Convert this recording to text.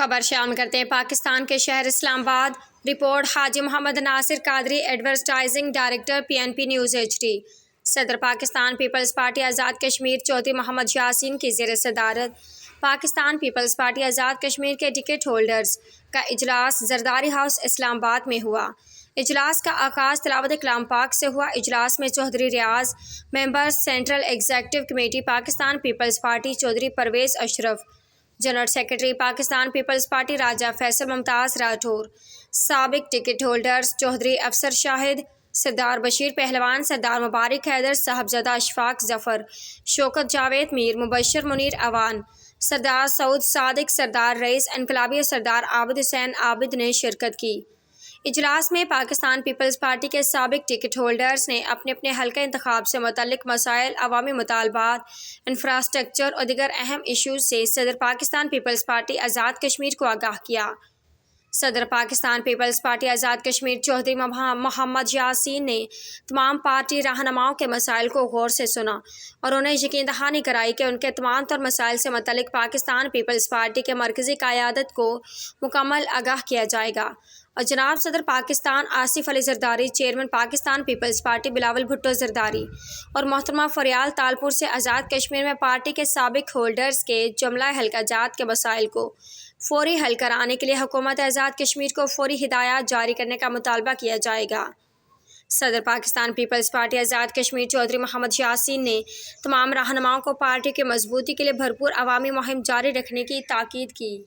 خبر شامل کرتے ہیں پاکستان کے شہر اسلام آباد۔ Report Haji Muhammad Nasir Qadri, advertising director PNP news HD۔ صدر پاکستان پیپلز پارٹی آزاد کشمیر چودھری محمد یاسین کی زیر صدارت پاکستان پیپلز پارٹی آزاد کشمیر کے ٹکٹ ہولڈرز کا اجلاس زرداری ہاؤس اسلام آباد میں ہوا۔ اجلاس کا آغاز تلاوت کلام پاک سے ہوا۔ اجلاس میں Chaudhry Riaz, member central executive committee Pakistan Peoples Party Chaudhry Pervaiz Ashraf, general secretary Pakistan Peoples Party Raja Faisal Mumtaz Rathore, سابق ٹکٹ ہولڈرز چودھری افسر شاہد، سردار بشیر پہلوان، سردار مبارک حیدر، صاحبزادہ اشفاق ظفر، شوکت جاوید میر، مبشر منیر اعوان، سردار سعود صادق، سردار رئیس انقلابی اور سردار عابد حسین عابد نے شرکت کی۔ اجلاس میں پاکستان پیپلز پارٹی کے سابق ٹکٹ ہولڈرز نے اپنے اپنے حلقہ انتخاب سے متعلق مسائل، عوامی مطالبات، انفراسٹرکچر اور دیگر اہم ایشوز سے صدر پاکستان پیپلز پارٹی آزاد کشمیر کو آگاہ کیا۔ صدر پاکستان پیپلز پارٹی آزاد کشمیر چودھری محمد یاسین نے تمام پارٹی رہنماؤں کے مسائل کو غور سے سنا اور انہیں یقین دہانی کرائی کہ ان کے تمام تر مسائل سے متعلق پاکستان پیپلز پارٹی کے مرکزی قیادت کو مکمل آگاہ کیا جائے گا۔ اور جناب صدر پاکستان آصف علی زرداری، چیئرمین پاکستان پیپلز پارٹی بلاول بھٹو زرداری اور محترمہ فریال تالپور سے آزاد کشمیر میں پارٹی کے سابق ہولڈرز کے جملہ حلقہ جات کے مسائل کو فوری حل کرانے کے لیے حکومت آزاد کشمیر کو فوری ہدایات جاری کرنے کا مطالبہ کیا جائے گا۔ صدر پاکستان پیپلز پارٹی آزاد کشمیر چودھری محمد یاسین نے تمام رہنماؤں کو پارٹی کی مضبوطی کے لیے بھرپور عوامی مہم جاری رکھنے کی تاکید کی۔